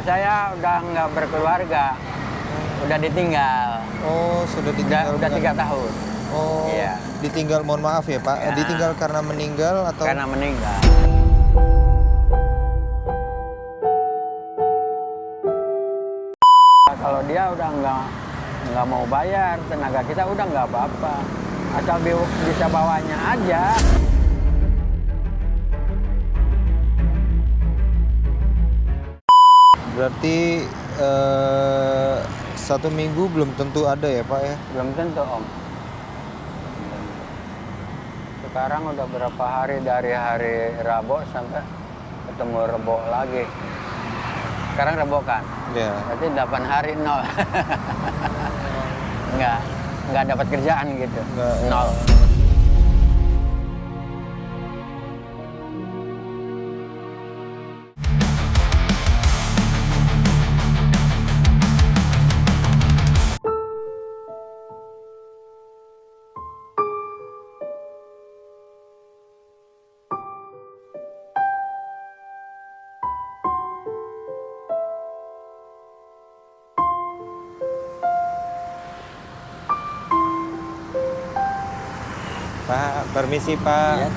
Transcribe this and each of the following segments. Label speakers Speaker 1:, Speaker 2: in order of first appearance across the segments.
Speaker 1: Saya udah nggak berkeluarga, udah ditinggal.
Speaker 2: Oh, sudah ditinggal.
Speaker 1: Udah 3 tahun.
Speaker 2: Oh,
Speaker 1: iya.
Speaker 2: Ditinggal, mohon maaf ya Pak.
Speaker 1: Ya.
Speaker 2: Ditinggal karena meninggal atau?
Speaker 1: Karena meninggal. Kalau dia udah nggak mau bayar, tenaga kita udah nggak apa-apa. Asal bisa bawanya aja.
Speaker 2: Berarti 1 minggu belum tentu ada ya Pak ya?
Speaker 1: Belum tentu Om. Sekarang udah berapa hari dari hari Rabu sampai ketemu Rebo lagi. Sekarang Rebo kan?
Speaker 2: Ya.
Speaker 1: Berarti 8 hari 0. nggak dapat kerjaan gitu.
Speaker 2: Nggak, ya.
Speaker 1: 0.
Speaker 2: Pak, permisi Pak.
Speaker 1: Iya,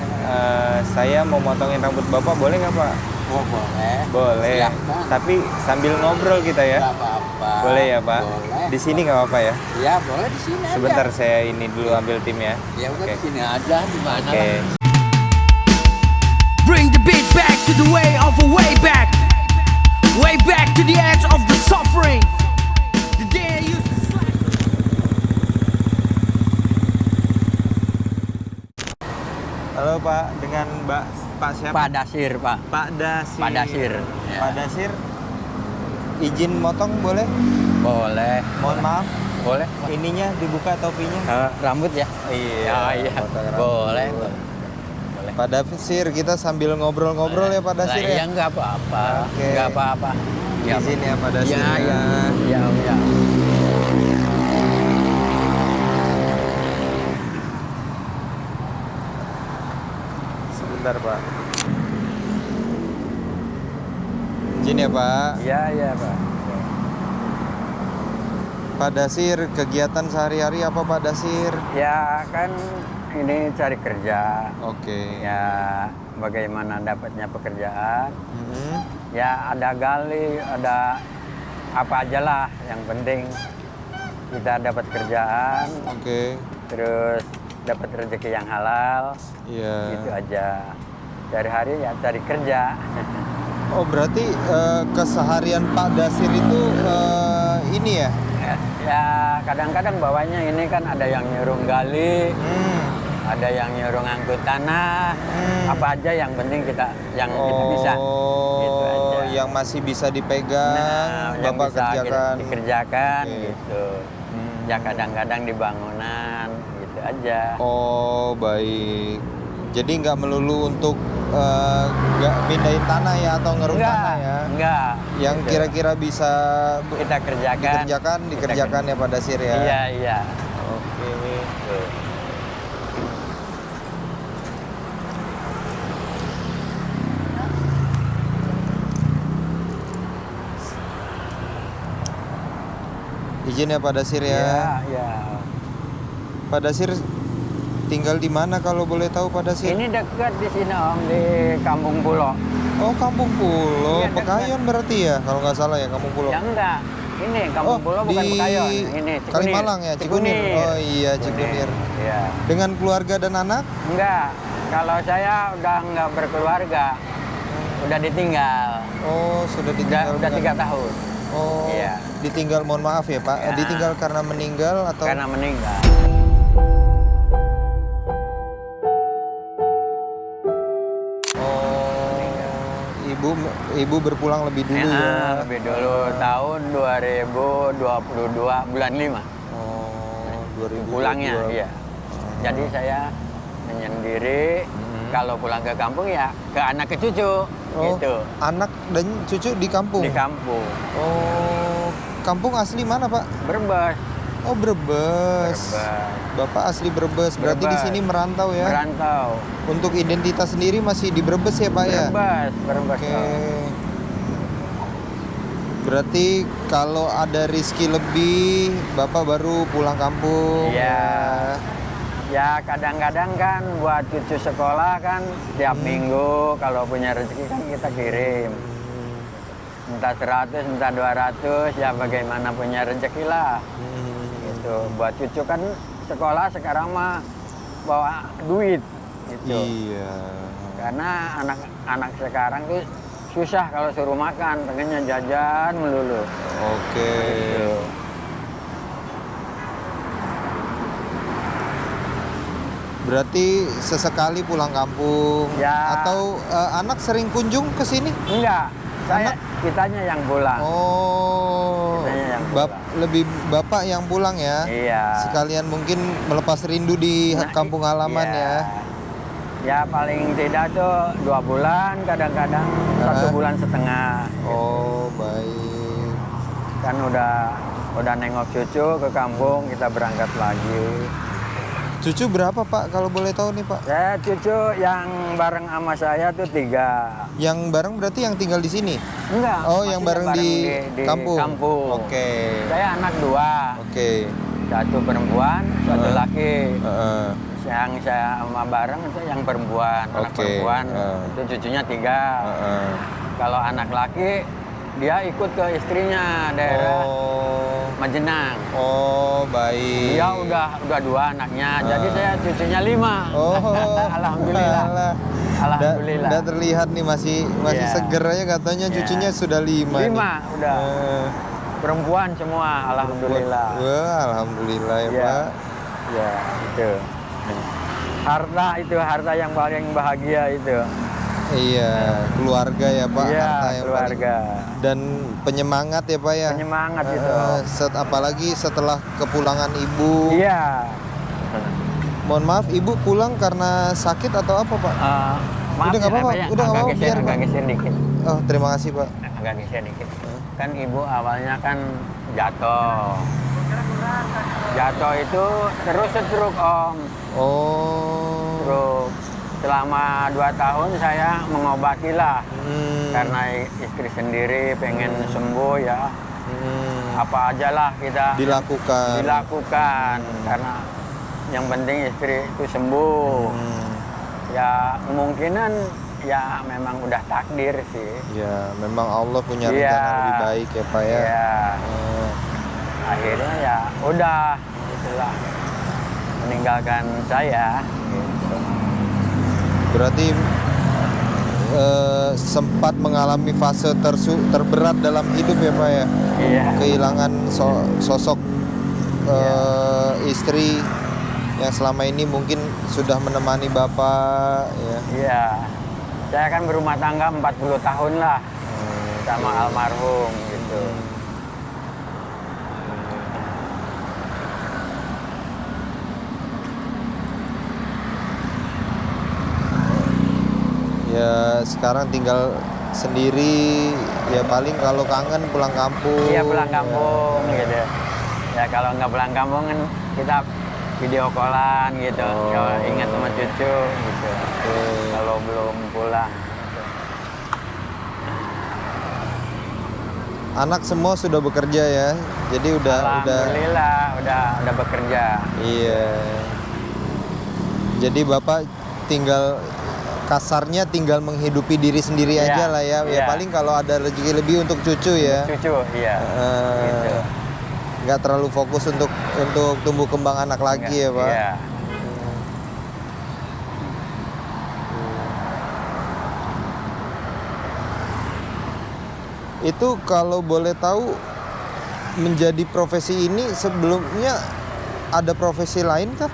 Speaker 2: Saya mau motongin rambut Bapak, boleh nggak Pak?
Speaker 1: Oh boleh.
Speaker 2: Boleh.
Speaker 1: Silahkan.
Speaker 2: Tapi sambil ngobrol kita ya.
Speaker 1: Nggak apa-apa.
Speaker 2: Boleh ya Pak?
Speaker 1: Boleh.
Speaker 2: Di sini nggak apa-apa ya?
Speaker 1: Ya boleh di sini aja.
Speaker 2: Sebentar saya ini dulu ambil tim ya.
Speaker 1: Ya udah
Speaker 2: Oke.
Speaker 1: di sini aja di mana
Speaker 2: Oke.
Speaker 1: lah.
Speaker 3: Bring the beat back to the way of a way back to the edge of the suffering. The day I used to slack.
Speaker 2: Halo Pak, dengan Pak siapa?
Speaker 1: Pak Dasir Pak.
Speaker 2: Pak Dasir.
Speaker 1: Pak Dasir. Ya.
Speaker 2: Pak Dasir, izin motong boleh?
Speaker 1: Boleh.
Speaker 2: Mohon maaf,
Speaker 1: Boleh.
Speaker 2: ininya dibuka topinya.
Speaker 1: Rambut ya?
Speaker 2: Iya.
Speaker 1: Iya.
Speaker 2: potong rambut.
Speaker 1: Boleh.
Speaker 2: Pak Dasir, kita sambil ngobrol-ngobrol ya Pak Dasir
Speaker 1: Iya
Speaker 2: ya.
Speaker 1: nggak apa-apa.
Speaker 2: Oke.
Speaker 1: Nggak apa-apa. Ya,
Speaker 2: Izin ya Pak Dasir.
Speaker 1: Ya, ya. Ya, ya.
Speaker 2: Sebentar Pak. Izin ya Pak.
Speaker 1: Iya, iya Pak.
Speaker 2: Pak Dasir, kegiatan sehari-hari apa Pak Dasir?
Speaker 1: Ya kan ini cari kerja.
Speaker 2: Oke.
Speaker 1: Ya bagaimana dapatnya pekerjaan.
Speaker 2: Mhm.
Speaker 1: Ya ada gali, ada apa aja lah. Yang penting kita dapat kerjaan,
Speaker 2: Oke.
Speaker 1: terus dapat rezeki yang halal.
Speaker 2: Iya.
Speaker 1: Gitu aja. Sehari-hari ya cari kerja.
Speaker 2: Oh berarti keseharian Pak Dasir itu ini ya?
Speaker 1: Ya kadang-kadang bawanya ini kan ada yang nyuruh gali, ada yang nyuruh ngangkut tanah, apa aja yang penting kita bisa. Gitu aja.
Speaker 2: Yang masih bisa dipegang,
Speaker 1: Nah, yang
Speaker 2: Bapak
Speaker 1: bisa
Speaker 2: kerjakan.
Speaker 1: dikerjakan
Speaker 2: Oke.
Speaker 1: gitu. Ya kadang-kadang di bangunan gitu aja.
Speaker 2: Oh baik. Jadi nggak melulu untuk nggak pindahin tanah ya atau ngeruk tanah ya?
Speaker 1: Enggak.
Speaker 2: Yang
Speaker 1: Gitu.
Speaker 2: kira-kira bisa
Speaker 1: Kita kerjakan.
Speaker 2: dikerjakan ya Pak Dasir ya?
Speaker 1: Iya, iya.
Speaker 2: Oke.
Speaker 1: Tuh.
Speaker 2: Izin ya Pak Dasir ya.
Speaker 1: Iya, iya.
Speaker 2: Pak Dasir tinggal di mana kalau boleh tahu Pak Dasir?
Speaker 1: Ini dekat di sini Om, di Kampung Pulo.
Speaker 2: Oh Kampung Pulo,
Speaker 1: Iya, dekat.
Speaker 2: Pekayon berarti ya kalau nggak salah ya Kampung Pulo.
Speaker 1: Ya enggak. Ini Kampung Pulo bukan
Speaker 2: di
Speaker 1: Pekayon. Ini Cikunir.
Speaker 2: Kalimalang ya, Cikunir. Oh iya Cikunir.
Speaker 1: Iya.
Speaker 2: Dengan keluarga dan anak?
Speaker 1: Enggak. Kalau saya udah nggak berkeluarga, udah ditinggal.
Speaker 2: Oh sudah ditinggal.
Speaker 1: Udah 3 tahun.
Speaker 2: Oh
Speaker 1: Iya.
Speaker 2: ditinggal, mohon maaf ya Pak.
Speaker 1: Ya.
Speaker 2: Ditinggal karena meninggal atau?
Speaker 1: Karena meninggal.
Speaker 2: Oh ibu berpulang lebih dulu ya.
Speaker 1: Lebih dulu tahun 2022 bulan 5.
Speaker 2: Oh 2022.
Speaker 1: Pulangnya, iya. Jadi saya menyendiri. Kalau pulang ke kampung ya ke anak ke cucu.
Speaker 2: Oh,
Speaker 1: Gitu.
Speaker 2: anak dan cucu di kampung?
Speaker 1: Di kampung.
Speaker 2: Oh, kampung asli mana Pak?
Speaker 1: Brebes.
Speaker 2: Oh Brebes.
Speaker 1: Brebes.
Speaker 2: Bapak asli Brebes. Berarti di
Speaker 1: Brebes.
Speaker 2: sini merantau ya?
Speaker 1: Merantau.
Speaker 2: Untuk identitas sendiri masih di Brebes ya Pak ya?
Speaker 1: Brebes.
Speaker 2: Oke. Berarti kalau ada rezeki lebih, Bapak baru pulang kampung.
Speaker 1: Iya. Ya kadang-kadang kan buat cucu sekolah kan tiap minggu kalau punya rezeki kan kita kirim. Entah 100, entah 200, ya bagaimana punya rezeki lah. Gitu. Buat cucu kan sekolah sekarang mah bawa duit gitu.
Speaker 2: Iya.
Speaker 1: Karena anak-anak sekarang tuh susah kalau suruh makan, pengennya jajan melulu.
Speaker 2: Oke.
Speaker 1: Gitu.
Speaker 2: Berarti sesekali pulang kampung.
Speaker 1: Ya.
Speaker 2: Atau anak sering kunjung ke sini?
Speaker 1: Enggak, kitanya yang pulang.
Speaker 2: Oh.
Speaker 1: Kitanya yang
Speaker 2: Lebih Bapak yang pulang ya?
Speaker 1: Iya.
Speaker 2: Sekalian mungkin melepas rindu di
Speaker 1: Nah,
Speaker 2: kampung halaman
Speaker 1: iya.
Speaker 2: ya.
Speaker 1: Ya paling tidak tuh 2 bulan, kadang-kadang 1 bulan setengah.
Speaker 2: Oh, baik.
Speaker 1: Kan udah nengok cucu ke kampung, kita berangkat lagi.
Speaker 2: Cucu berapa Pak kalau boleh tahu nih Pak?
Speaker 1: Saya cucu yang bareng sama saya tuh 3.
Speaker 2: Yang bareng berarti yang tinggal di sini?
Speaker 1: Enggak.
Speaker 2: Oh, yang
Speaker 1: maksudnya
Speaker 2: bareng di kampung?
Speaker 1: kampung.
Speaker 2: Oke.
Speaker 1: Saya anak 2.
Speaker 2: Oke.
Speaker 1: 1 perempuan, 1 laki.
Speaker 2: Heeh.
Speaker 1: Yang saya sama bareng itu yang perempuan, anak
Speaker 2: Oke.
Speaker 1: perempuan. Itu cucunya 3.
Speaker 2: Heeh.
Speaker 1: Kalau anak laki, dia ikut ke istrinya daerah Majenang.
Speaker 2: Oh, baik.
Speaker 1: Dia udah 2 anaknya, jadi saya cucunya 5.
Speaker 2: Oh,
Speaker 1: Alhamdulillah. Alhamdulillah.
Speaker 2: Udah terlihat nih masih
Speaker 1: Iya.
Speaker 2: seger aja katanya
Speaker 1: Iya.
Speaker 2: cucunya sudah 5 nih.
Speaker 1: 5 udah.
Speaker 2: Eh,
Speaker 1: Perempuan semua, alhamdulillah.
Speaker 2: Wah, alhamdulillah ya
Speaker 1: Iya.
Speaker 2: Pak.
Speaker 1: Ya, itu. Harta yang paling bahagia itu.
Speaker 2: Iya, keluarga ya Pak.
Speaker 1: Iya,
Speaker 2: Harta yang
Speaker 1: keluarga.
Speaker 2: dan penyemangat ya Pak ya.
Speaker 1: Penyemangat itu.
Speaker 2: Apalagi setelah kepulangan ibu.
Speaker 1: Iya.
Speaker 2: Mohon maaf, ibu pulang karena sakit atau apa Pak?
Speaker 1: Maaf
Speaker 2: Udah nggak apa-apa,
Speaker 1: ya,
Speaker 2: udah nggak apa-apa, biar,
Speaker 1: agak
Speaker 2: Pak.
Speaker 1: geser dikit.
Speaker 2: Oh, terima kasih Pak.
Speaker 1: Agak geser dikit. Kan ibu awalnya kan jatuh. Jatuh itu terus stroke Om.
Speaker 2: Oh.
Speaker 1: Stroke. Selama 2 tahun saya mengobati lah. Karena istri sendiri pengen sembuh ya. Apa aja lah kita dilakukan. Karena yang penting istri itu sembuh. Ya kemungkinan ya memang udah takdir sih.
Speaker 2: Ya, memang Allah punya
Speaker 1: Iya.
Speaker 2: rencana lebih baik ya Pak ya.
Speaker 1: Iya.
Speaker 2: Oh.
Speaker 1: Akhirnya ya udah itulah meninggalkan saya. Gitu.
Speaker 2: Berarti sempat mengalami fase terberat dalam hidup ya Pak ya.
Speaker 1: Iya.
Speaker 2: Kehilangan sosok istri yang selama ini mungkin sudah menemani Bapak ya.
Speaker 1: Iya. Saya kan berumah tangga 40 tahun lah sama almarhum gitu.
Speaker 2: Ya sekarang tinggal sendiri, ya paling kalau kangen pulang kampung.
Speaker 1: Iya pulang kampung gitu. Ya kalau nggak pulang kampung kan kita video callan gitu. Kalau ingat sama cucu gitu. Kalau belum pulang. Gitu.
Speaker 2: Anak semua sudah bekerja ya, jadi
Speaker 1: Alhamdulillah udah bekerja.
Speaker 2: Iya. Jadi Bapak kasarnya tinggal menghidupi diri sendiri
Speaker 1: Iya,
Speaker 2: aja lah ya. Ya
Speaker 1: iya.
Speaker 2: paling kalau ada rezeki lebih untuk cucu ya.
Speaker 1: Cucu, iya. Gitu.
Speaker 2: Nggak terlalu fokus untuk tumbuh kembang anak lagi ya Pak.
Speaker 1: Iya.
Speaker 2: Itu kalau boleh tahu menjadi profesi ini sebelumnya ada profesi lain kah?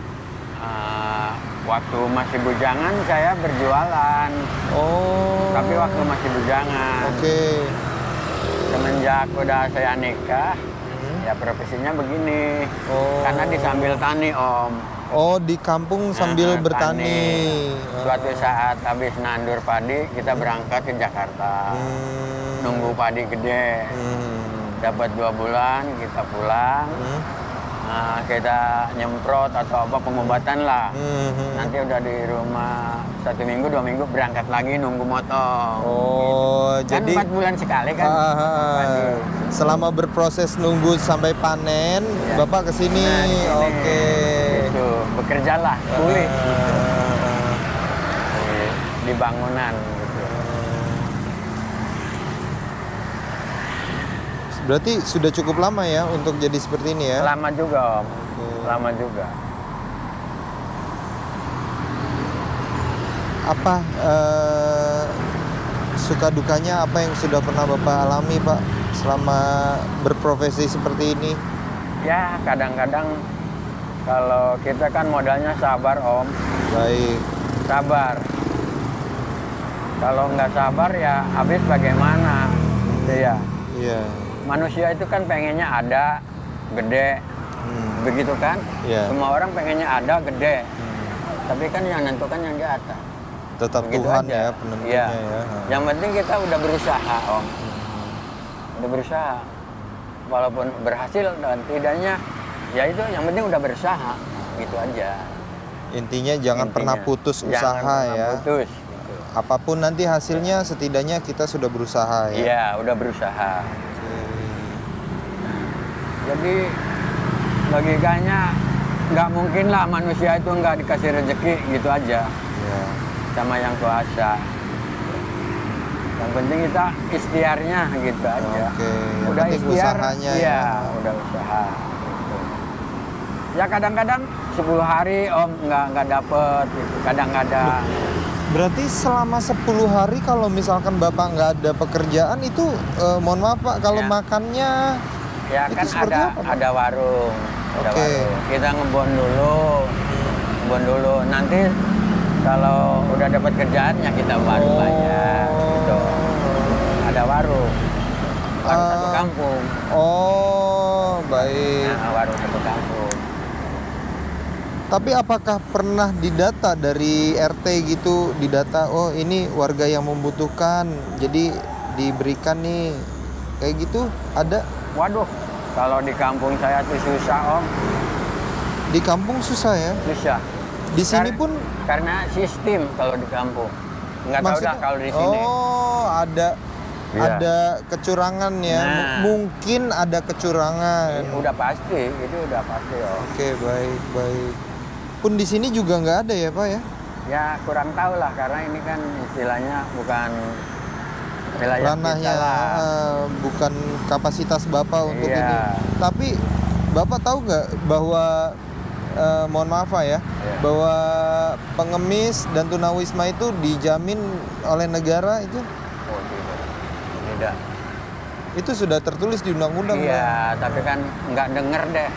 Speaker 1: Waktu masih bujangan saya berjualan.
Speaker 2: Oh.
Speaker 1: Tapi waktu masih bujangan.
Speaker 2: Oke.
Speaker 1: Semenjak udah saya nikah, ya profesinya begini.
Speaker 2: Oh.
Speaker 1: Karena disambil tani Om.
Speaker 2: Oh, di kampung sambil bertani.
Speaker 1: Suatu saat habis nandur padi, kita berangkat ke Jakarta. Nunggu padi gede. Dapat 2 bulan, kita pulang. Kita nyemprot atau apa pengobatan lah. Nanti udah di rumah 1 minggu 2 minggu berangkat lagi nunggu motong.
Speaker 2: Oh,
Speaker 1: Kan
Speaker 2: jadi
Speaker 1: 4 bulan sekali kan. motong padi.
Speaker 2: selama berproses nunggu sampai panen,
Speaker 1: Iya.
Speaker 2: Bapak kesini.
Speaker 1: Nah, di sini.
Speaker 2: Oke.
Speaker 1: Gitu, bekerjalah, kulit
Speaker 2: Ah,
Speaker 1: di bangunan gitu.
Speaker 2: berarti sudah cukup lama ya untuk jadi seperti ini ya?
Speaker 1: Lama juga Om,
Speaker 2: Oke.
Speaker 1: lama juga.
Speaker 2: Apa suka dukanya apa yang sudah pernah Bapak alami Pak selama berprofesi seperti ini?
Speaker 1: Ya kadang-kadang kalau kita kan modalnya sabar Om,
Speaker 2: Baik.
Speaker 1: sabar. Kalau nggak sabar ya habis bagaimana, gitu ya.
Speaker 2: Iya.
Speaker 1: Manusia itu kan pengennya ada, gede, begitu kan?
Speaker 2: Iya.
Speaker 1: Semua orang pengennya ada, gede. Tapi kan yang nentukan yang di atas.
Speaker 2: Tetap
Speaker 1: Begitu
Speaker 2: Tuhan
Speaker 1: aja.
Speaker 2: ya penentunya
Speaker 1: Iya.
Speaker 2: ya.
Speaker 1: Yang penting kita udah berusaha Om. Udah berusaha. Walaupun berhasil dan tidaknya, ya itu yang penting udah berusaha. Gitu aja.
Speaker 2: Intinya jangan
Speaker 1: Intinya.
Speaker 2: pernah putus
Speaker 1: Jangan
Speaker 2: usaha
Speaker 1: pernah
Speaker 2: ya.
Speaker 1: putus. Gitu.
Speaker 2: Apapun nanti hasilnya setidaknya kita sudah berusaha ya.
Speaker 1: Iya, udah berusaha. Jadi logikanya nggak mungkin lah manusia itu nggak dikasih rezeki gitu aja
Speaker 2: Iya.
Speaker 1: sama yang kuasa. Yang penting kita ikhtiarnya gitu aja.
Speaker 2: Oke, yang
Speaker 1: Udah
Speaker 2: penting
Speaker 1: ikhtiar,
Speaker 2: usahanya
Speaker 1: iya,
Speaker 2: ya.
Speaker 1: udah usaha. Gitu. Ya kadang-kadang 10 hari Om nggak dapet gitu. Kadang-kadang.
Speaker 2: Berarti selama 10 hari kalau misalkan Bapak nggak ada pekerjaan itu mohon maaf Pak kalau
Speaker 1: Ya.
Speaker 2: makannya
Speaker 1: Ya
Speaker 2: itu
Speaker 1: kan
Speaker 2: seperti apa, Pak?
Speaker 1: ada warung, ada
Speaker 2: Oke.
Speaker 1: warung. Kita ngebon dulu. Nanti kalau udah dapat kerjaan ya kita baru bayar. Gitu. Ada warung satu kampung.
Speaker 2: Oh, baik.
Speaker 1: Nah, warung satu kampung.
Speaker 2: Tapi apakah pernah didata dari RT gitu, didata oh ini warga yang membutuhkan jadi diberikan nih kayak gitu ada?
Speaker 1: Waduh, kalau di kampung saya tuh susah Om,
Speaker 2: Di kampung susah ya.
Speaker 1: susah.
Speaker 2: Di sini pun
Speaker 1: Karena sistem kalau di kampung. Nggak tahu
Speaker 2: maksudnya
Speaker 1: dah kalau di sini.
Speaker 2: oh ada
Speaker 1: Iya.
Speaker 2: ada kecurangan ya.
Speaker 1: Nah.
Speaker 2: Mungkin ada kecurangan.
Speaker 1: Udah pasti, itu udah pasti Om.
Speaker 2: Oke, baik. Pun di sini juga nggak ada ya Pak ya?
Speaker 1: Ya kurang tahu lah karena ini kan istilahnya bukan wilayah
Speaker 2: Ranahnya
Speaker 1: kita lah.
Speaker 2: bukan kapasitas Bapak untuk
Speaker 1: Iya.
Speaker 2: ini. Tapi Bapak tahu nggak bahwa mohon maaf Pak ya,
Speaker 1: Iya.
Speaker 2: bahwa pengemis dan tunawisma itu dijamin oleh negara itu?
Speaker 1: Oh tidak.
Speaker 2: Itu sudah tertulis di undang-undang. Pak.
Speaker 1: Iya, tapi kan nggak denger deh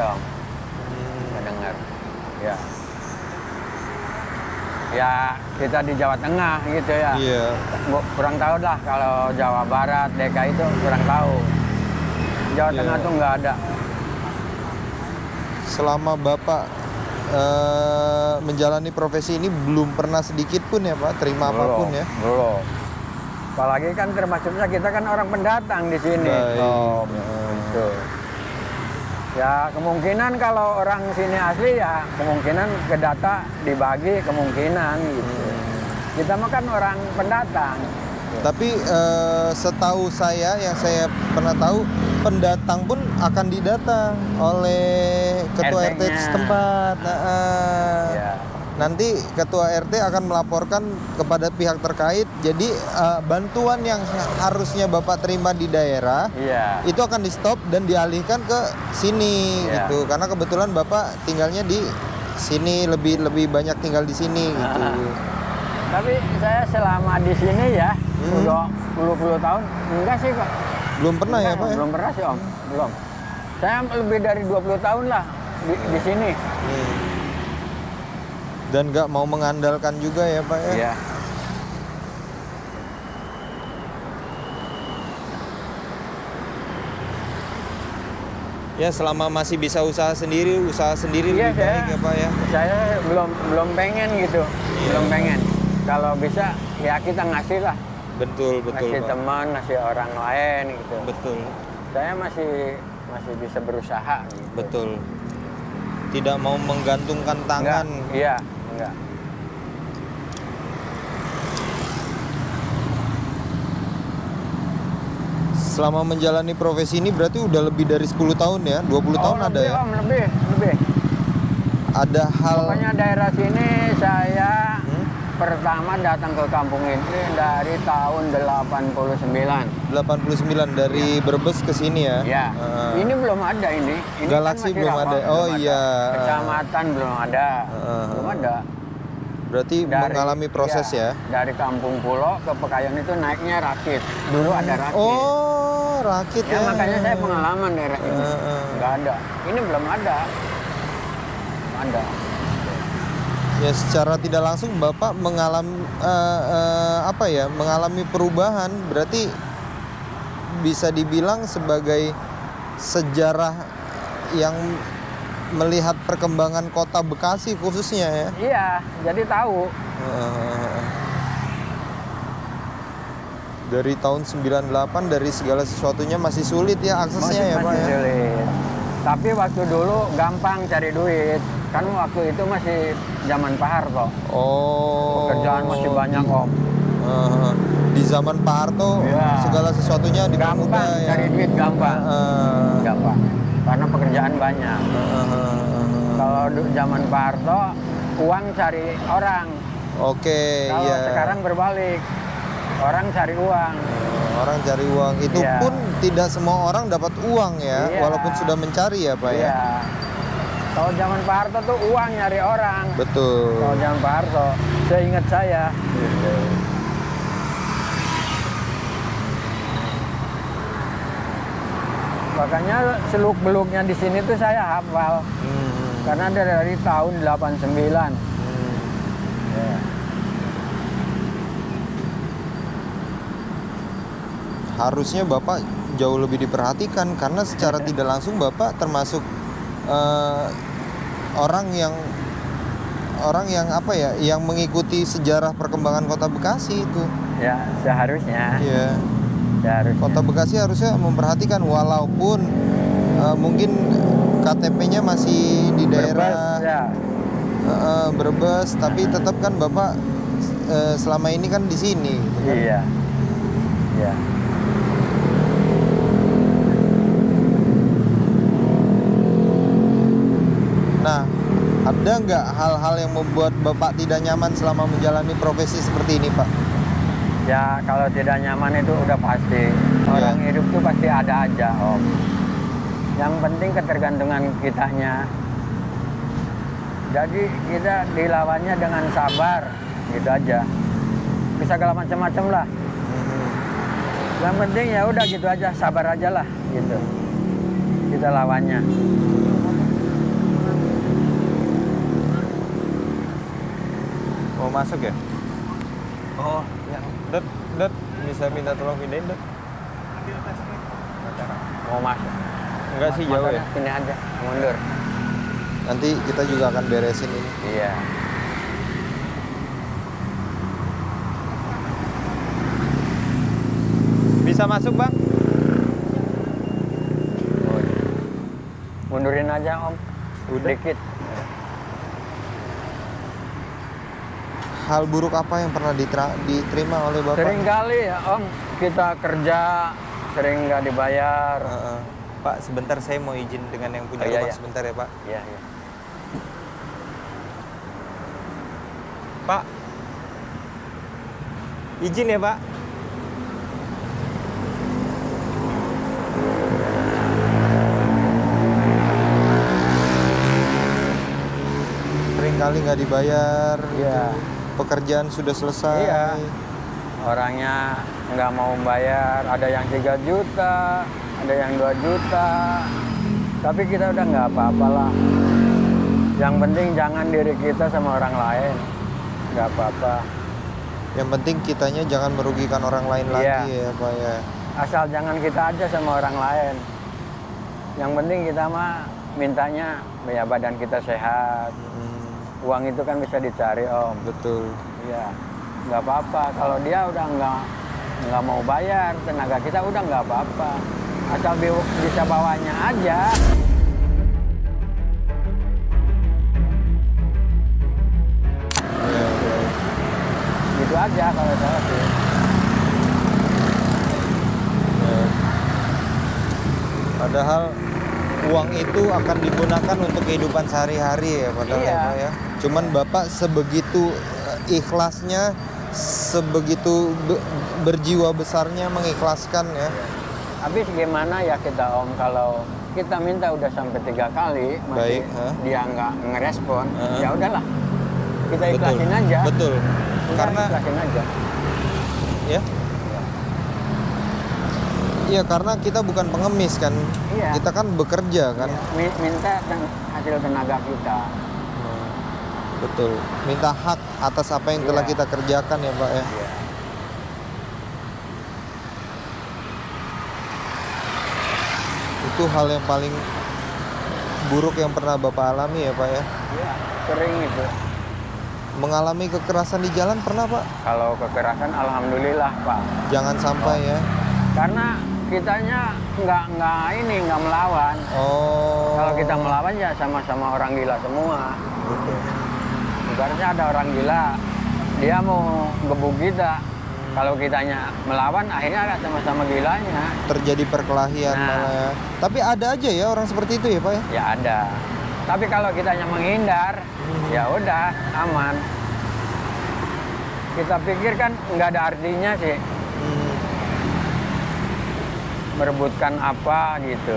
Speaker 1: Om. Nggak denger. Ya. Ya kita di Jawa Tengah gitu ya.
Speaker 2: Iya.
Speaker 1: Kurang tahu lah kalau Jawa Barat, DKI itu kurang tahu. Jawa
Speaker 2: Iya.
Speaker 1: Tengah tuh nggak ada.
Speaker 2: Selama Bapak menjalani profesi ini belum pernah sedikit pun ya Pak terima apapun ya.
Speaker 1: Belum. Apalagi kan termasuknya kita kan orang pendatang di sini.
Speaker 2: Baik.
Speaker 1: Om. Gitu. Ya kemungkinan kalau orang sini asli ya kemungkinan ke data dibagi kemungkinan gitu. Kita mah kan orang pendatang.
Speaker 2: Tapi setahu saya yang saya pernah tahu pendatang pun akan didata oleh ketua RT
Speaker 1: RT-nya.
Speaker 2: setempat.
Speaker 1: Ya.
Speaker 2: Nanti ketua RT akan melaporkan kepada pihak terkait. Jadi bantuan yang harusnya Bapak terima di daerah
Speaker 1: Iya.
Speaker 2: itu akan di stop dan dialihkan ke sini
Speaker 1: Iya.
Speaker 2: gitu. Karena kebetulan Bapak tinggalnya di sini lebih banyak tinggal di sini gitu.
Speaker 1: Tapi saya selama di sini ya udah puluh tahun enggak sih kok.
Speaker 2: Belum pernah ya
Speaker 1: Enggak,
Speaker 2: Pak ya?
Speaker 1: Belum pernah sih Om, belum. Saya lebih dari 20 tahun lah di sini.
Speaker 2: Dan nggak mau mengandalkan juga ya Pak ya?
Speaker 1: Iya.
Speaker 2: Ya selama masih bisa usaha sendiri
Speaker 1: Iya,
Speaker 2: lebih baik ya Pak ya?
Speaker 1: Saya belum pengen gitu, belum pengen. Kalau bisa ya kita ngasih lah,
Speaker 2: Betul
Speaker 1: ngasih
Speaker 2: Pak.
Speaker 1: teman, ngasih orang lain gitu.
Speaker 2: Betul.
Speaker 1: Saya masih bisa berusaha. Gitu.
Speaker 2: Betul. Tidak mau menggantungkan tangan.
Speaker 1: Enggak, iya, enggak.
Speaker 2: Selama menjalani profesi ini berarti udah lebih dari 10 tahun ya? 20 tahun ada
Speaker 1: lebih,
Speaker 2: ya?
Speaker 1: Om, lebih.
Speaker 2: Ada hal
Speaker 1: Pokoknya daerah sini saya pertama datang ke kampung ini dari tahun 89.
Speaker 2: 89 dari Brebes ke sini ya?
Speaker 1: Ya, ini belum ada ini.
Speaker 2: Galaksi
Speaker 1: masih
Speaker 2: belum
Speaker 1: rapat,
Speaker 2: ada. Oh
Speaker 1: belum
Speaker 2: iya.
Speaker 1: Kecamatan belum ada. Belum ada.
Speaker 2: Berarti mengalami proses ya?
Speaker 1: Dari Kampung Pulo ke Pekayon itu naiknya rakit. Dulu ada rakit.
Speaker 2: Oh, rakit
Speaker 1: Ya,
Speaker 2: ya.
Speaker 1: makanya saya pengalaman daerah ini. Nggak ada. Ini belum ada. Belum ada.
Speaker 2: Ya secara tidak langsung Bapak mengalami mengalami perubahan, berarti bisa dibilang sebagai sejarah yang melihat perkembangan kota Bekasi khususnya ya.
Speaker 1: Iya, jadi tahu.
Speaker 2: Dari tahun 98 dari segala sesuatunya masih sulit ya aksesnya ya Pak ya.
Speaker 1: Sulit. Tapi waktu dulu gampang cari duit. Kan waktu itu masih zaman Pak Harto.
Speaker 2: Oh.
Speaker 1: Pekerjaan masih banyak, Om.
Speaker 2: Di zaman Pak Harto
Speaker 1: Ya.
Speaker 2: segala sesuatunya dipermudah
Speaker 1: Gampang
Speaker 2: ya.
Speaker 1: cari duit gampang. Gampang. Karena pekerjaan banyak. Kalau zaman Pak Harto uang cari orang.
Speaker 2: Oke,
Speaker 1: Kalau
Speaker 2: ya.
Speaker 1: sekarang berbalik. Orang cari uang.
Speaker 2: Orang cari uang. Itu
Speaker 1: Iya.
Speaker 2: pun tidak semua orang dapat uang ya,
Speaker 1: Iya.
Speaker 2: walaupun sudah mencari ya Pak ya.
Speaker 1: Iya. Kalau zaman Pak Harto tuh uang nyari orang.
Speaker 2: Betul.
Speaker 1: Kalau zaman Pak Harto, seingat saya. Makanya seluk-beluknya di sini tuh saya hafal. Karena dari tahun 89. Ya.
Speaker 2: Harusnya Bapak jauh lebih diperhatikan karena secara tidak langsung Bapak termasuk orang yang apa ya, yang mengikuti sejarah perkembangan Kota Bekasi itu.
Speaker 1: Ya, seharusnya.
Speaker 2: Iya.
Speaker 1: Seharusnya.
Speaker 2: Kota Bekasi harusnya memperhatikan walaupun mungkin KTP-nya masih di daerah
Speaker 1: Berbes, ya.
Speaker 2: Brebes, tapi tetap kan Bapak selama ini kan di sini. Gitu kan?
Speaker 1: Iya. Iya.
Speaker 2: Nah, ada nggak hal-hal yang membuat Bapak tidak nyaman selama menjalani profesi seperti ini, Pak?
Speaker 1: Ya, kalau tidak nyaman itu udah pasti. Orang hidup tuh pasti ada aja, Om. Yang penting ketergantungan kitanya. Jadi kita dilawannya dengan sabar, gitu aja. Bisa segala macam-macam lah. Yang penting ya udah gitu aja, sabar aja lah, gitu. Kita lawannya.
Speaker 2: Mau masuk ya? Oh, ya. Det, bisa minta tolong pindahin, Det?
Speaker 1: Mau masuk?
Speaker 2: Enggak sih, jauh ya.
Speaker 1: Sini aja, mundur.
Speaker 2: Nanti kita juga akan beresin ini.
Speaker 1: Iya.
Speaker 2: Bisa masuk, Bang?
Speaker 1: Mundurin aja, Om.
Speaker 2: Udah.
Speaker 1: Dikit.
Speaker 2: Hal buruk apa yang pernah diterima oleh Bapak?
Speaker 1: Sering kali ya, Om, kita kerja sering nggak dibayar.
Speaker 2: Pak, sebentar saya mau izin dengan yang punya
Speaker 1: Oh, iya,
Speaker 2: rumah
Speaker 1: iya.
Speaker 2: sebentar ya, Pak.
Speaker 1: Iya, iya.
Speaker 2: Pak, izin ya, Pak. Sering kali nggak dibayar.
Speaker 1: Iya.
Speaker 2: Gitu. Pekerjaan sudah selesai.
Speaker 1: Iya. Orangnya nggak mau bayar, ada yang 3 juta, ada yang 2 juta. Tapi kita udah nggak apa-apalah. Yang penting jangan diri kita sama orang lain. Nggak apa-apa.
Speaker 2: Yang penting kitanya jangan merugikan orang lain
Speaker 1: Iya.
Speaker 2: lagi ya, Pak ya.
Speaker 1: Asal jangan kita aja sama orang lain. Yang penting kita mah mintanya ya badan kita sehat. Uang itu kan bisa dicari, Om.
Speaker 2: Betul.
Speaker 1: Iya, nggak apa-apa. Kalau dia udah nggak mau bayar, tenaga kita udah nggak apa-apa. Asal bisa bawanya aja. Gitu aja kalau saya sih.
Speaker 2: Padahal uang itu akan digunakan untuk kehidupan sehari-hari ya padahal
Speaker 1: Iya.
Speaker 2: ya Pak ya. Cuman Bapak sebegitu ikhlasnya, sebegitu berjiwa besarnya mengikhlaskan ya.
Speaker 1: Habis gimana ya kita Om kalau kita minta udah sampai 3 kali masih
Speaker 2: Baik, ha?
Speaker 1: dia nggak ngerespon,
Speaker 2: Ha?
Speaker 1: ya udahlah kita ikhlasin aja.
Speaker 2: Betul.
Speaker 1: Kita
Speaker 2: Karena
Speaker 1: ikhlasin aja.
Speaker 2: ya. Iya, karena kita bukan pengemis kan.
Speaker 1: Iya.
Speaker 2: Kita kan bekerja kan.
Speaker 1: Minta hasil tenaga kita.
Speaker 2: Betul. Minta hak atas apa yang telah
Speaker 1: Iya.
Speaker 2: kita kerjakan ya, Pak ya.
Speaker 1: Iya.
Speaker 2: Itu hal yang paling buruk yang pernah Bapak alami ya, Pak ya.
Speaker 1: Iya, sering itu.
Speaker 2: Mengalami kekerasan di jalan pernah, Pak?
Speaker 1: Kalau kekerasan alhamdulillah Pak.
Speaker 2: Jangan sampai ya.
Speaker 1: Karena kitanya nggak melawan.
Speaker 2: Oh.
Speaker 1: Kalau kita melawan ya sama-sama orang gila semua.
Speaker 2: Gitu.
Speaker 1: Ibaratnya ada orang gila, dia mau gebuk kita. Kalau kitanya melawan, akhirnya ada sama-sama gilanya.
Speaker 2: Terjadi perkelahian
Speaker 1: Nah.
Speaker 2: malah ya. Tapi ada aja ya orang seperti itu ya, Pak ya.
Speaker 1: Ya ada. Tapi kalau kitanya menghindar, ya udah aman. Kita pikir kan nggak ada artinya sih
Speaker 2: Hmm.
Speaker 1: merebutkan apa gitu.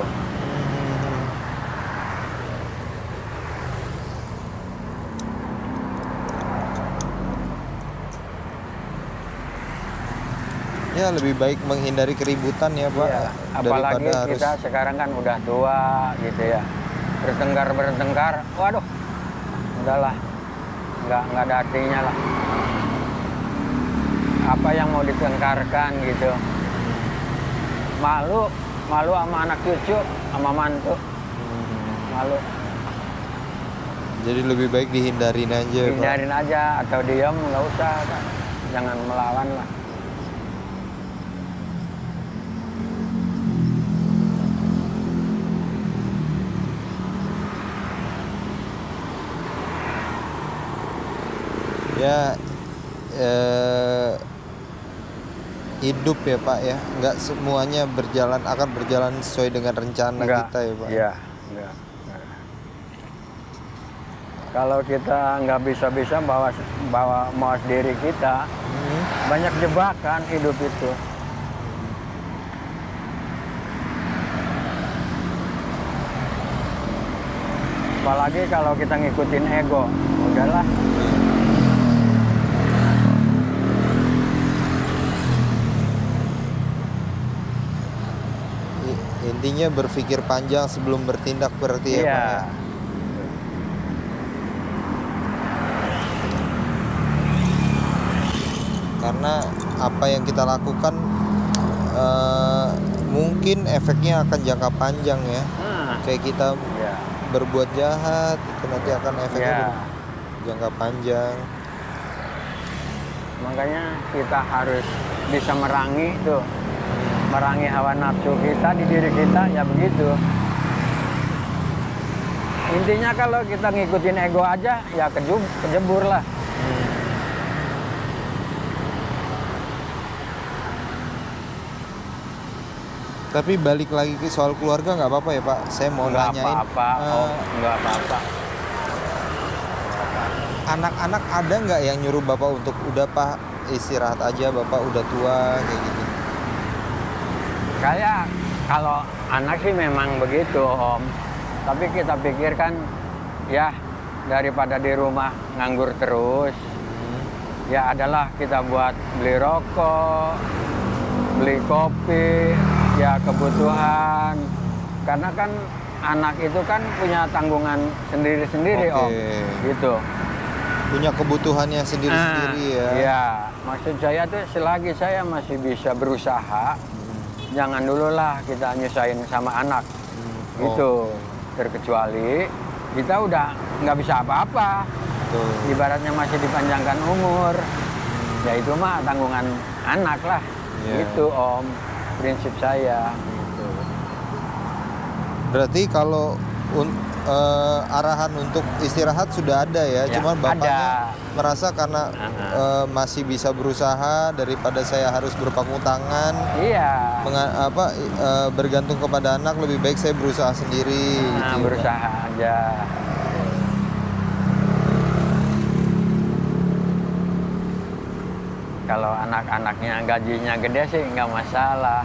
Speaker 2: Ya lebih baik menghindari keributan ya, Pak.
Speaker 1: Iya, apalagi
Speaker 2: daripada harus
Speaker 1: kita sekarang kan udah tua gitu ya. Bertengkar, waduh, udahlah, nggak ada artinya lah. Apa yang mau ditengkarkan gitu. Malu sama anak cucu, sama mantu, malu.
Speaker 2: Jadi lebih baik dihindarin aja, Pak.
Speaker 1: Hindarin aja atau diam, nggak usah, Pak. Jangan melawan lah.
Speaker 2: Ya hidup ya, Pak ya. Nggak semuanya akan berjalan sesuai dengan rencana kita ya, Pak.
Speaker 1: Iya, enggak. Kalau kita nggak bisa bawa mawas diri kita, banyak jebakan hidup itu. Apalagi kalau kita ngikutin ego, udahlah.
Speaker 2: Intinya berpikir panjang sebelum bertindak berarti ya,
Speaker 1: Iya.
Speaker 2: Pak ya. Karena apa yang kita lakukan mungkin efeknya akan jangka panjang ya.
Speaker 1: Nah,
Speaker 2: Kayak kita
Speaker 1: iya.
Speaker 2: berbuat jahat itu nanti akan efeknya
Speaker 1: Iya.
Speaker 2: jangka panjang.
Speaker 1: Makanya kita harus bisa merangi hawa nafsu kita di diri kita, ya begitu. Intinya kalau kita ngikutin ego aja, ya kejebur lah.
Speaker 2: Tapi balik lagi ke soal keluarga nggak apa-apa ya, Pak? Saya mau
Speaker 1: Nggak
Speaker 2: nanyain.
Speaker 1: apa-apa, nggak apa-apa.
Speaker 2: Anak-anak ada nggak yang nyuruh Bapak untuk udah Pak istirahat aja, Bapak udah tua kayak gitu?
Speaker 1: Kayak kalau anak sih memang begitu Om. Tapi kita pikirkan ya daripada di rumah nganggur terus, ya adalah kita buat beli rokok, beli kopi, ya kebutuhan. Karena kan anak itu kan punya tanggungan sendiri-sendiri
Speaker 2: Oke.
Speaker 1: Om, gitu.
Speaker 2: Punya kebutuhannya sendiri-sendiri ya.
Speaker 1: Iya, maksud saya tuh selagi saya masih bisa berusaha, jangan dulu lah kita nyusahin sama anak, gitu. Terkecuali kita udah nggak bisa apa-apa,
Speaker 2: Tuh.
Speaker 1: ibaratnya masih dipanjangkan umur, ya itu mah tanggungan anak lah,
Speaker 2: Iya.
Speaker 1: gitu Om, prinsip saya. Gitu.
Speaker 2: Berarti kalau arahan untuk istirahat sudah ada ya,
Speaker 1: Ya,
Speaker 2: cuman bapaknya
Speaker 1: ada.
Speaker 2: merasa karena masih bisa berusaha daripada saya harus berpangku tangan
Speaker 1: Iya.
Speaker 2: bergantung kepada anak, lebih baik saya berusaha sendiri gitu ya, Pak.
Speaker 1: Berusaha aja. Kalau anak-anaknya gajinya gede sih nggak masalah.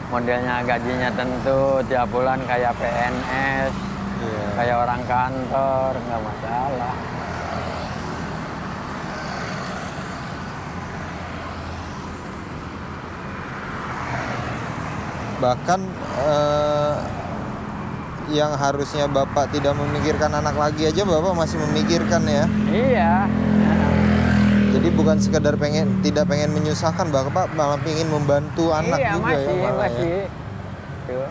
Speaker 1: Modelnya gajinya tentu tiap bulan kayak PNS,
Speaker 2: Iya.
Speaker 1: kayak orang kantor, nggak masalah.
Speaker 2: Bahkan yang harusnya Bapak tidak memikirkan anak lagi aja Bapak masih memikirkan ya.
Speaker 1: Iya.
Speaker 2: Jadi bukan sekedar tidak pengen menyusahkan, Bapak malah ingin membantu anak
Speaker 1: Iya,
Speaker 2: juga ya malah
Speaker 1: masih.
Speaker 2: ya.
Speaker 1: Tuh.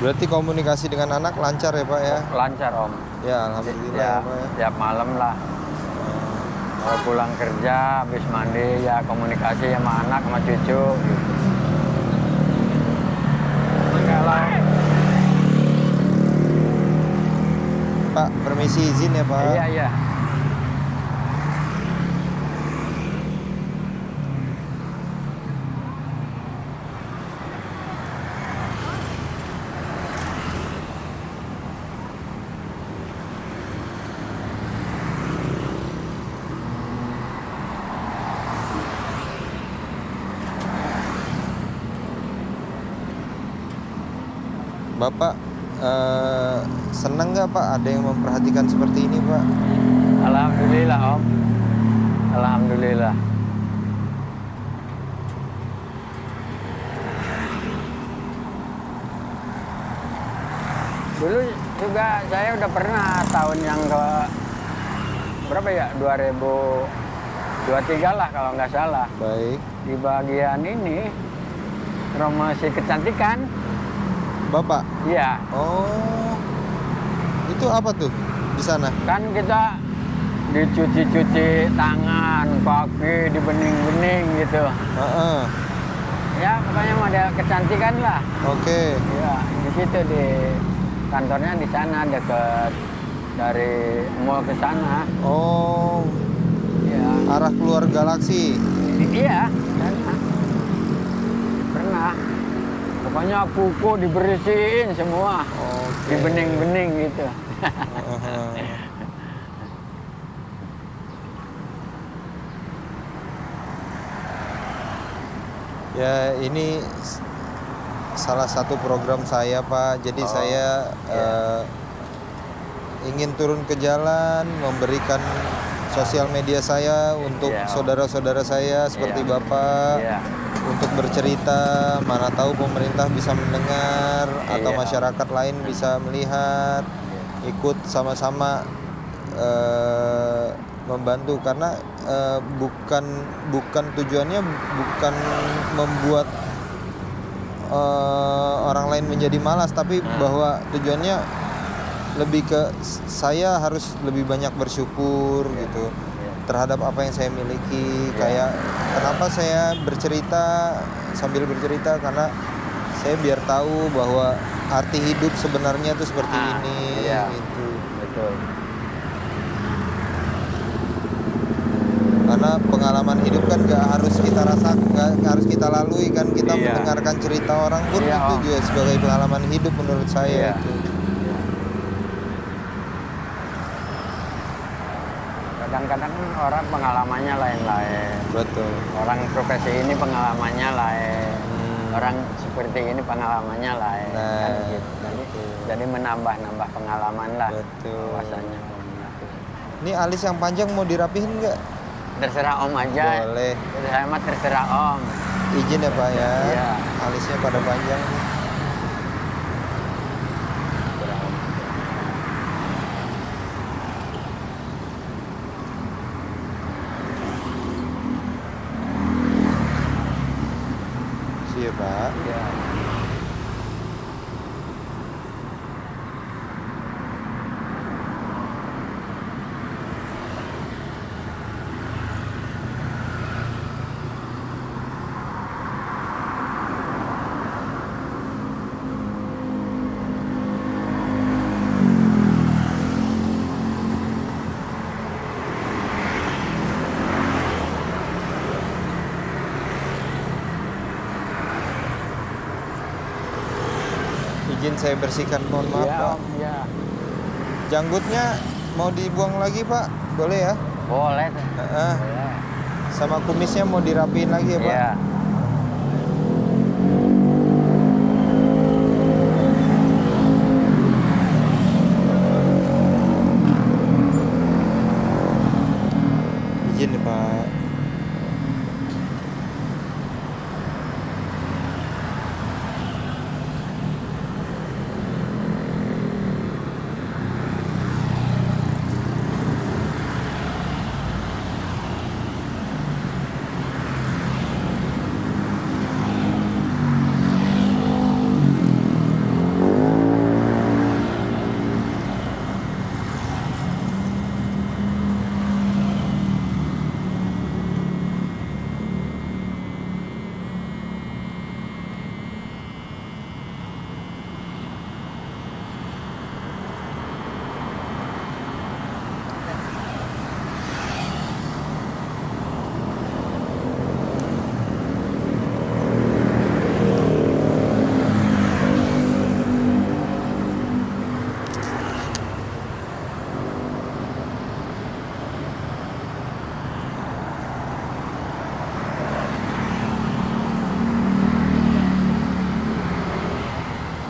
Speaker 2: Berarti komunikasi dengan anak lancar ya Pak ya?
Speaker 1: Lancar Om.
Speaker 2: Ya alhamdulillah
Speaker 1: Ya,
Speaker 2: ya Pak ya.
Speaker 1: tiap malam lah. Kalau pulang kerja, habis mandi ya komunikasi sama anak, sama cucu. Gitu. Kalau
Speaker 2: Pak permisi izin ya Pak.
Speaker 1: iya.
Speaker 2: Bapak senang nggak Pak ada yang memperhatikan seperti ini Pak?
Speaker 1: Alhamdulillah Om. Alhamdulillah. Dulu juga saya udah pernah tahun yang ke berapa ya? 2023 lah kalau nggak salah.
Speaker 2: Baik.
Speaker 1: Di bagian ini promosi kecantikan.
Speaker 2: Bapak?
Speaker 1: Iya.
Speaker 2: Oh. Itu apa tuh di sana?
Speaker 1: Kan kita dicuci-cuci tangan, kaki, dibening-bening gitu.
Speaker 2: Heeh.
Speaker 1: Ya pokoknya model kecantikan lah.
Speaker 2: Oke.
Speaker 1: Ya di situ di kantornya di sana dekat dari mall ke sana.
Speaker 2: Oh,
Speaker 1: Ya.
Speaker 2: arah keluar galaksi.
Speaker 1: Iya, sana. Pernah. Pokoknya kuku dibersihin semua,
Speaker 2: Oke.
Speaker 1: dibening-bening gitu.
Speaker 2: Heeh. Ya ini salah satu program saya Pak. Jadi saya ingin turun ke jalan, memberikan sosial media saya untuk
Speaker 1: Iya, Om.
Speaker 2: saudara-saudara saya seperti
Speaker 1: Iya.
Speaker 2: Bapak,
Speaker 1: Iya.
Speaker 2: untuk bercerita, mana tahu pemerintah bisa mendengar atau
Speaker 1: Iya.
Speaker 2: masyarakat lain bisa melihat, ikut sama-sama membantu karena bukan tujuannya bukan membuat orang lain menjadi malas, tapi bahwa tujuannya lebih ke saya harus lebih banyak bersyukur gitu terhadap apa yang saya miliki. Kayak kenapa saya bercerita sambil bercerita, karena saya biar tahu bahwa arti hidup sebenarnya tuh seperti ini
Speaker 1: Iya.
Speaker 2: gitu.
Speaker 1: Betul.
Speaker 2: Karena pengalaman hidup kan gak harus kita rasakan, gak harus kita lalui kan, kita
Speaker 1: Iya.
Speaker 2: mendengarkan cerita orang pun
Speaker 1: Iya,
Speaker 2: itu
Speaker 1: Om.
Speaker 2: juga sebagai pengalaman hidup menurut saya
Speaker 1: Iya.
Speaker 2: itu.
Speaker 1: Kadang-kadang orang pengalamannya lain-lain.
Speaker 2: Betul.
Speaker 1: Orang profesi ini pengalamannya lain. Orang seperti ini pengalamannya lain.
Speaker 2: Nah,
Speaker 1: Kan gitu. Jadi menambah-nambah pengalaman lah.
Speaker 2: Betul.
Speaker 1: Bahwasanya.
Speaker 2: Ini alis yang panjang mau dirapihin nggak?
Speaker 1: Terserah Om aja.
Speaker 2: Boleh.
Speaker 1: Saya mah terserah Om.
Speaker 2: Izin ya Pak ya.
Speaker 1: Iya.
Speaker 2: Alisnya pada panjang nih.
Speaker 1: Terserah Om.
Speaker 2: Izin saya bersihkan, mohon maaf
Speaker 1: Iya
Speaker 2: Pak.
Speaker 1: Om, iya.
Speaker 2: Janggutnya mau dibuang lagi Pak? Boleh ya?
Speaker 1: Boleh tuh.
Speaker 2: Heeh.
Speaker 1: Boleh.
Speaker 2: Sama kumisnya mau dirapiin lagi ya Pak?
Speaker 1: Iya.
Speaker 2: Izin nih Pak.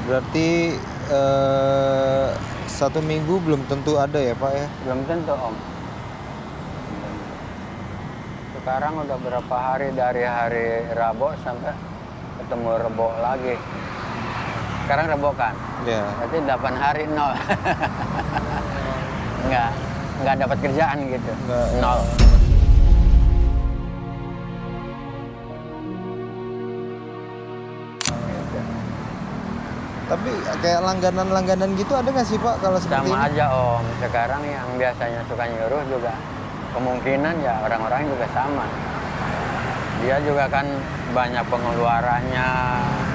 Speaker 2: Berarti 1 minggu belum tentu ada ya Pak ya?
Speaker 1: Belum tentu Om. Sekarang udah berapa hari dari hari Rabu sampai ketemu Rebo lagi. Sekarang Rebo kan?
Speaker 2: Ya.
Speaker 1: Berarti 8 hari nol. Nggak dapat kerjaan gitu.
Speaker 2: Nggak,
Speaker 1: Nol.
Speaker 2: Tapi kayak langganan-langganan gitu ada nggak sih Pak kalau seperti
Speaker 1: Sama
Speaker 2: ini?
Speaker 1: aja Om. Sekarang yang biasanya suka nyuruh juga kemungkinan ya orang-orang juga sama. Dia juga kan banyak pengeluarannya.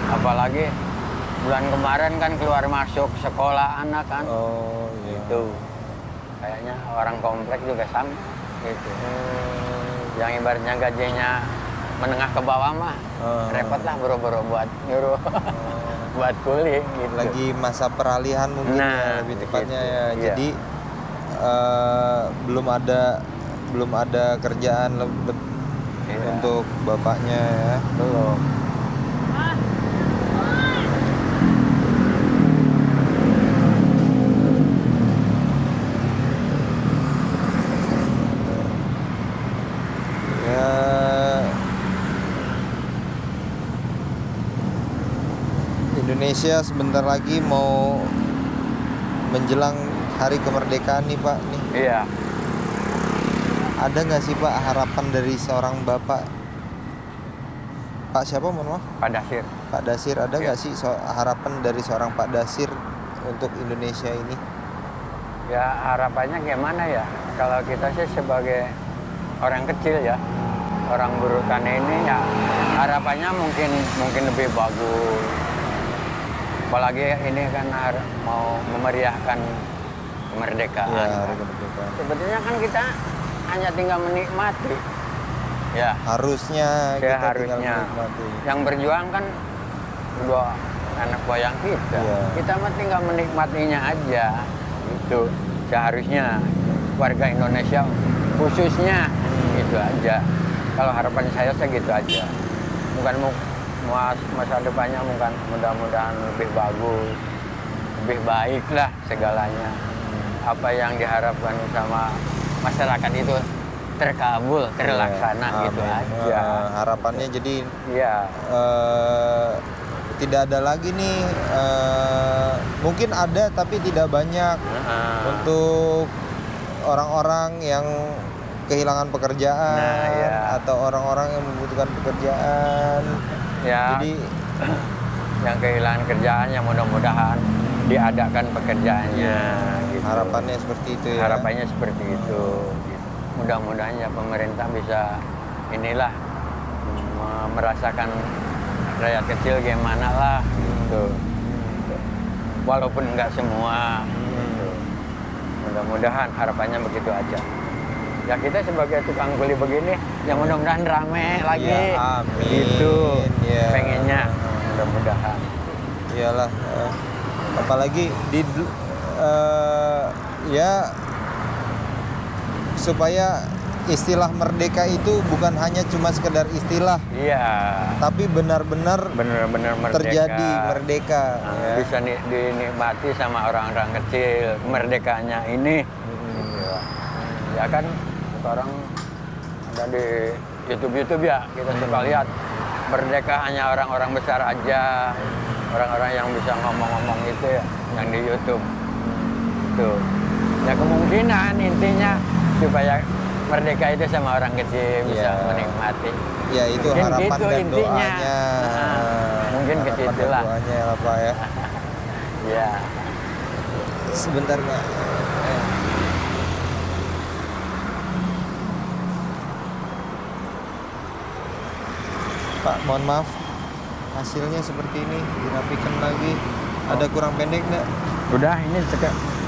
Speaker 1: Apalagi bulan kemarin kan keluar masuk sekolah anak kan.
Speaker 2: Oh iya.
Speaker 1: Itu kayaknya orang komplek juga sama gitu. Yang ibaratnya gajinya menengah ke bawah mah repot lah boro-boro buat nyuruh buat kuliah gitu.
Speaker 2: Lagi masa peralihan mungkin
Speaker 1: Nah,
Speaker 2: ya, lebih tepatnya
Speaker 1: gitu,
Speaker 2: ya.
Speaker 1: iya.
Speaker 2: Jadi belum ada kerjaan
Speaker 1: Iya.
Speaker 2: untuk bapaknya ya.
Speaker 1: Belum.
Speaker 2: Ya Indonesia sebentar lagi mau menjelang hari kemerdekaan nih Pak nih.
Speaker 1: Iya.
Speaker 2: Ada nggak sih Pak harapan dari seorang bapak? Pak siapa mohon maaf?
Speaker 1: Pak Dasir.
Speaker 2: Pak Dasir, ada
Speaker 1: Iya.
Speaker 2: nggak sih harapan dari seorang Pak Dasir untuk Indonesia ini?
Speaker 1: Ya harapannya gimana ya? Kalau kita sih sebagai orang kecil ya, orang buruh tani ini ya harapannya mungkin lebih bagus. Apalagi ini kan mau memeriahkan kemerdekaan.
Speaker 2: Ya, hari kemerdekaan.
Speaker 1: Sebetulnya kan kita hanya tinggal menikmati. Ya,
Speaker 2: Harusnya kita tinggal
Speaker 1: seharusnya.
Speaker 2: menikmati.
Speaker 1: Yang berjuang kan dua anak moyang kita.
Speaker 2: Iya.
Speaker 1: Kita mah tinggal menikmatinya aja. Itu seharusnya warga Indonesia khususnya itu aja. Kalau harapan saya segitu aja. Bukan masa depannya bukan mudah-mudahan lebih bagus, lebih baik lah segalanya. Apa yang diharapkan sama masyarakat itu terkabul, terlaksana
Speaker 2: Iya,
Speaker 1: gitu
Speaker 2: amin.
Speaker 1: aja.
Speaker 2: Harapannya jadi
Speaker 1: Iya.
Speaker 2: tidak ada lagi nih, mungkin ada tapi tidak banyak untuk orang-orang yang kehilangan pekerjaan
Speaker 1: Nah, iya.
Speaker 2: atau orang-orang yang membutuhkan pekerjaan.
Speaker 1: Ya,
Speaker 2: Jadi
Speaker 1: yang kehilangan kerjaan yang mudah-mudahan diadakan pekerjaannya. Gitu.
Speaker 2: harapannya seperti itu ya.
Speaker 1: Harapannya seperti itu. Gitu. Mudah-mudahan ya pemerintah bisa inilah merasakan rakyat kecil gimana lah. Gitu. Walaupun nggak semua. Gitu. Mudah-mudahan harapannya begitu aja. Ya kita sebagai tukang kuli begini, ya mudah-mudahan rame lagi.
Speaker 2: Ya, amin.
Speaker 1: Gitu.
Speaker 2: Ya.
Speaker 1: Pengennya mudah-mudahan.
Speaker 2: Iyalah. Apalagi ya supaya istilah merdeka itu bukan hanya cuma sekedar istilah,
Speaker 1: Iya.
Speaker 2: tapi benar-benar
Speaker 1: Benar-benar merdeka.
Speaker 2: terjadi merdeka.
Speaker 1: Nah,
Speaker 2: Ya.
Speaker 1: bisa dinikmati sama orang-orang kecil kemerdekaannya ini. Gitu. Ya kan sekarang ada di YouTube ya, kita suka lihat merdeka hanya orang-orang besar aja, orang-orang yang bisa ngomong-ngomong itu ya, yang di YouTube. Tuh. Ya kemungkinan intinya supaya merdeka itu sama orang kecil bisa
Speaker 2: Iya.
Speaker 1: menikmati.
Speaker 2: Ya itu
Speaker 1: Mungkin
Speaker 2: harapan
Speaker 1: gitu
Speaker 2: dan
Speaker 1: intinya.
Speaker 2: doanya.
Speaker 1: Mungkin ke
Speaker 2: Harapan dan
Speaker 1: situ lah.
Speaker 2: doanya lah Pak ya.
Speaker 1: Ya.
Speaker 2: Sebentar Pak. Pak, mohon maaf. Hasilnya seperti ini, dirapikan lagi. Ada kurang pendek nggak?
Speaker 1: Udah ini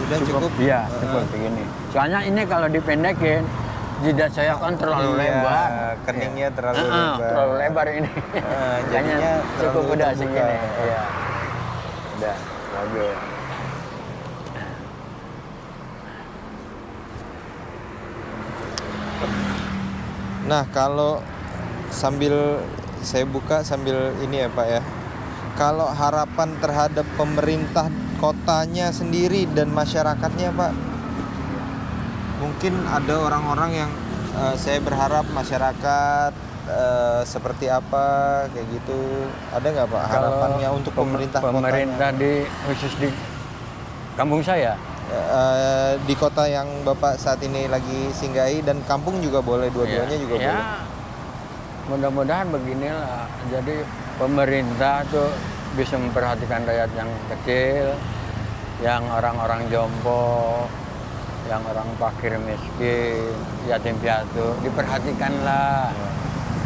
Speaker 2: Udah cukup?
Speaker 1: Iya, cukup begini. Soalnya ini kalau dipendekin, jidat saya kan terlalu
Speaker 2: Iya,
Speaker 1: lebar.
Speaker 2: keningnya terlalu
Speaker 1: Heeh,
Speaker 2: lebar.
Speaker 1: terlalu lebar ini.
Speaker 2: Jadinya
Speaker 1: Makanya cukup
Speaker 2: terlalu
Speaker 1: udah
Speaker 2: terbuka.
Speaker 1: segini. Iya. Udah, bagus.
Speaker 2: Nah, kalau sambil saya buka sambil ini ya Pak ya. Kalau harapan terhadap pemerintah kotanya sendiri dan masyarakatnya Pak, mungkin ada orang-orang yang saya berharap masyarakat seperti apa kayak gitu. Ada nggak Pak harapannya untuk pemerintah
Speaker 1: pemerintah khusus di kampung saya?
Speaker 2: di kota yang Bapak saat ini lagi singgahi dan kampung juga boleh, dua-duanya juga boleh.
Speaker 1: Mudah-mudahan beginilah. Jadi pemerintah tuh bisa memperhatikan rakyat yang kecil, yang orang-orang jompo, yang orang fakir miskin, yatim piatu, diperhatikanlah.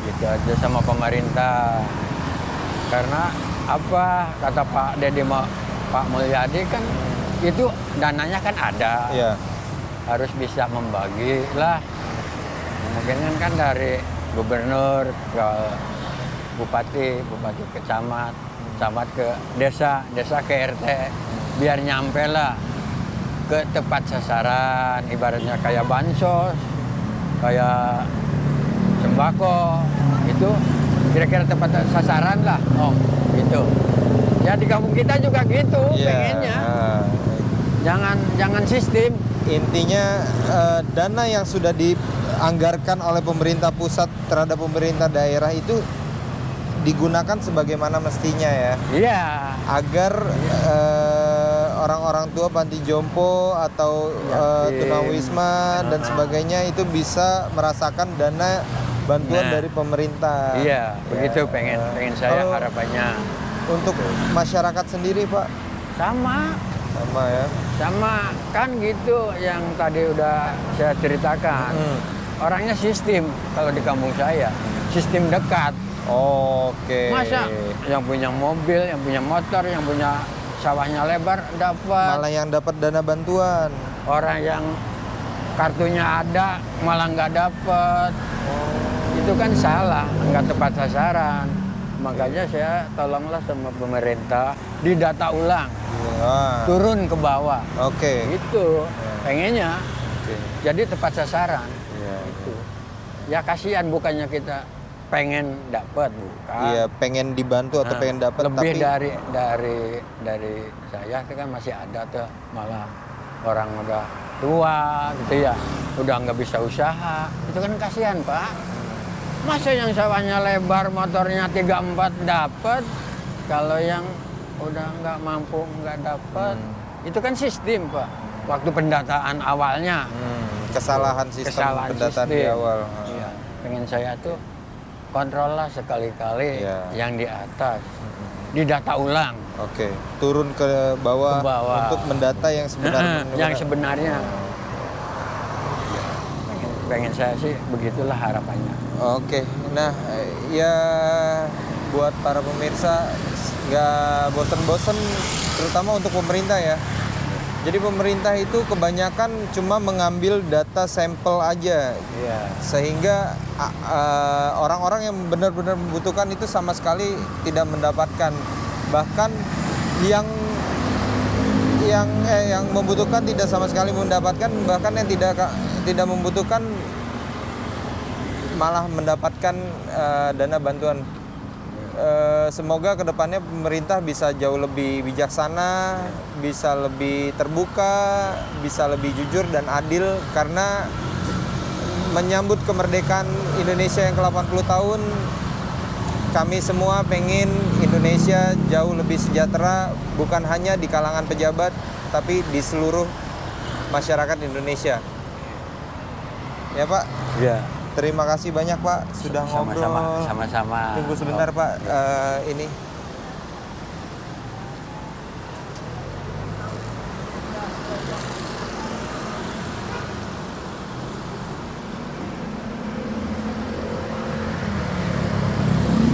Speaker 1: Gitu aja sama pemerintah. Karena apa kata Pak Pak Mulyadi kan itu dananya kan ada.
Speaker 2: Iya.
Speaker 1: Harus bisa membagi lah. Mungkin kan dari gubernur ke bupati ke camat ke desa ke RT, biar nyampe lah ke tepat sasaran, ibaratnya kayak bansos, kayak sembako, itu kira-kira tepat sasaran lah, gitu. Ya di kampung kita juga gitu, pengennya. Jangan sistem.
Speaker 2: Intinya dana yang sudah dianggarkan oleh pemerintah pusat terhadap pemerintah daerah itu digunakan sebagaimana mestinya ya.
Speaker 1: Iya.
Speaker 2: Agar orang-orang tua panti jompo atau tunawisma dan sebagainya itu bisa merasakan dana bantuan dari pemerintah.
Speaker 1: Iya, begitu pengen saya
Speaker 2: Kalau
Speaker 1: harapannya.
Speaker 2: Untuk masyarakat sendiri Pak?
Speaker 1: Sama
Speaker 2: Ya.
Speaker 1: sama kan gitu yang tadi udah saya ceritakan. Orangnya sistem kalau di kampung saya, sistem dekat.
Speaker 2: Oke.
Speaker 1: Masa yang punya mobil, yang punya motor, yang punya sawahnya lebar dapat.
Speaker 2: Malah yang dapat dana bantuan.
Speaker 1: Orang yang kartunya ada malah nggak dapat. Itu kan salah, nggak tepat sasaran. Makanya saya tolonglah sama pemerintah didata ulang, turun ke bawah.
Speaker 2: Oke.
Speaker 1: Itu pengennya. Jadi tepat sasaran.
Speaker 2: Iya.
Speaker 1: Itu. Ya kasihan, bukannya kita pengen dapat, bukan.
Speaker 2: Iya, pengen dibantu atau pengen dapat,
Speaker 1: lebih
Speaker 2: tapi
Speaker 1: dari saya itu kan masih ada tuh, malah orang udah tua gitu ya, udah nggak bisa usaha. Itu kan kasihan Pak. Masa yang sawahnya lebar, motornya 3-4 dapat, kalau yang udah nggak mampu nggak dapat. Itu kan sistem Pak. Waktu pendataan awalnya.
Speaker 2: Kesalahan sistem pendataan di awal.
Speaker 1: Iya. Pengen saya tuh kontrol lah sekali-kali yang di atas. Didata ulang.
Speaker 2: Oke. Turun ke bawah, untuk mendata yang sebenarnya.
Speaker 1: Yang sebenarnya. Pengen saya sih begitulah harapannya.
Speaker 2: Oke. Nah, ya buat para pemirsa nggak bosen-bosen, terutama untuk pemerintah ya. Jadi pemerintah itu kebanyakan cuma mengambil data sampel aja.
Speaker 1: Iya.
Speaker 2: Sehingga orang-orang yang benar-benar membutuhkan itu sama sekali tidak mendapatkan. Bahkan yang yang membutuhkan tidak sama sekali mendapatkan, bahkan yang tidak membutuhkan malah mendapatkan dana bantuan. Semoga kedepannya pemerintah bisa jauh lebih bijaksana, bisa lebih terbuka, bisa lebih jujur dan adil, karena menyambut kemerdekaan Indonesia yang ke-80 tahun, kami semua pengen Indonesia jauh lebih sejahtera, bukan hanya di kalangan pejabat, tapi di seluruh masyarakat Indonesia. Ya Pak?
Speaker 1: Ya.
Speaker 2: Terima kasih banyak Pak sudah ngobrol.
Speaker 1: Sama-sama.
Speaker 2: Tunggu sebentar Pak, ini.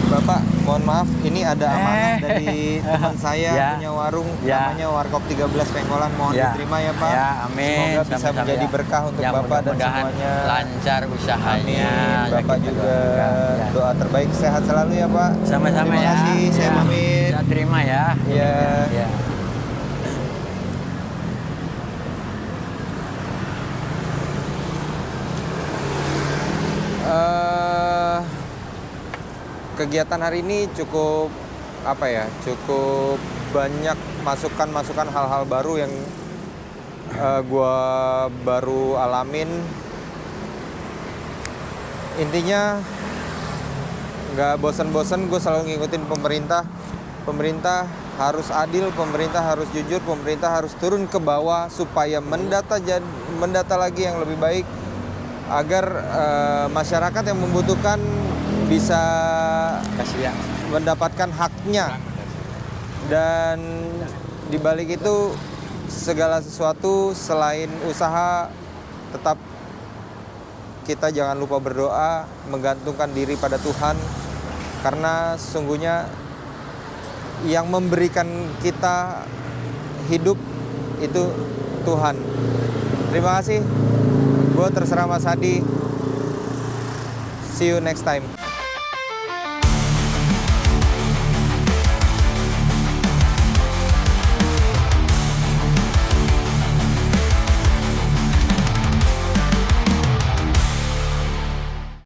Speaker 2: Bapak, mohon maaf, ini ada amanah dari teman saya
Speaker 1: Ya.
Speaker 2: punya warung,
Speaker 1: Ya.
Speaker 2: namanya Warkop 13 Pengkolan. Mohon
Speaker 1: Ya.
Speaker 2: diterima ya Pak.
Speaker 1: Ya, amin.
Speaker 2: Semoga bisa
Speaker 1: Sama-sama,
Speaker 2: menjadi
Speaker 1: ya.
Speaker 2: berkah untuk
Speaker 1: Ya,
Speaker 2: Bapak dan
Speaker 1: mudah-mudahan
Speaker 2: semuanya.
Speaker 1: lancar usahanya.
Speaker 2: Amin.
Speaker 1: Ya,
Speaker 2: Bapak
Speaker 1: kita
Speaker 2: juga
Speaker 1: doakan. Ya.
Speaker 2: doa terbaik, sehat selalu ya Pak.
Speaker 1: Sama-sama
Speaker 2: Terima
Speaker 1: ya.
Speaker 2: kasih, saya
Speaker 1: Ya.
Speaker 2: pamit.
Speaker 1: Saya terima ya.
Speaker 2: Ya.
Speaker 1: Ya.
Speaker 2: Kegiatan hari ini cukup cukup banyak masukan hal-hal baru yang gua baru alamin. Intinya nggak bosan-bosan gue selalu ngikutin pemerintah harus adil, pemerintah harus jujur, pemerintah harus turun ke bawah supaya mendata lagi yang lebih baik, agar masyarakat yang membutuhkan bisa
Speaker 1: Kasih ya.
Speaker 2: mendapatkan haknya. Dan dibalik itu segala sesuatu selain usaha, tetap kita jangan lupa berdoa, menggantungkan diri pada Tuhan, karena sesungguhnya yang memberikan kita hidup itu Tuhan. Terima kasih. Gue terserah Mas Hadi. See you next time.